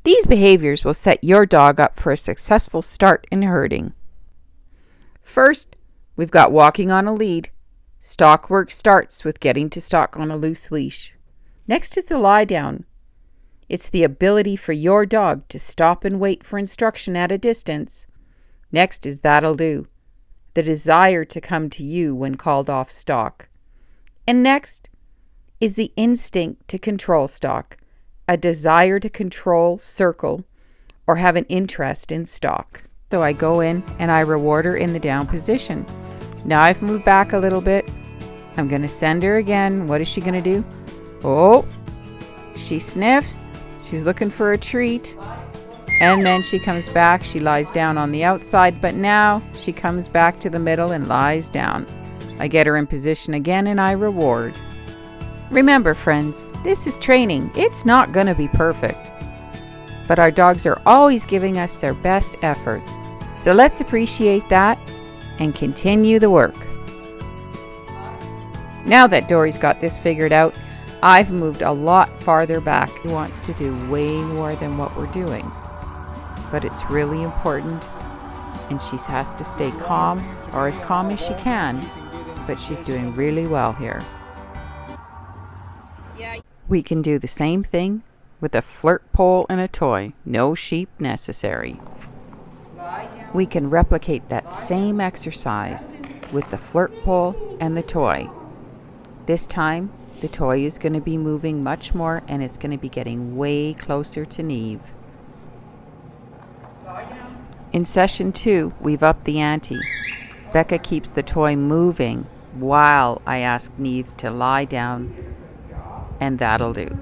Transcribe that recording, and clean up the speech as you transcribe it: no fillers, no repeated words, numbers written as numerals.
These behaviors will set your dog up for a successful start in herding. First, we've got walking on a lead. Stalk work starts with getting to stalk on a loose leash. Next is the lie down. It's the ability for your dog to stop and wait for instruction at a distance. Next is that'll do, the desire to come to you when called off stalk. And next is the instinct to control stalk, a desire to control, circle, or have an interest in stalk. So I go in and I reward her in the down position. Now I've moved back a little bit. I'm going to send her again. What is she going to do? Oh, she sniffs. She's looking for a treat. And then she comes back. She lies down on the outside, but now she comes back to the middle and lies down. I get her in position again and I reward. Remember, friends, this is training. It's not going to be perfect. But our dogs are always giving us their best efforts. So let's appreciate that and continue the work. Now that Dory's got this figured out, I've moved a lot farther back. He wants to do way more than what we're doing. But it's really important, and she has to stay calm, or as calm as she can. But she's doing really well here. We can do the same thing with a flirt pole and a toy. No sheep necessary. We can replicate that same exercise with the flirt pole and the toy. This time, the toy is going to be moving much more and it's going to be getting way closer to Neve. In session 2, we've upped the ante. Becca keeps the toy moving while I ask Neve to lie down, and that'll do.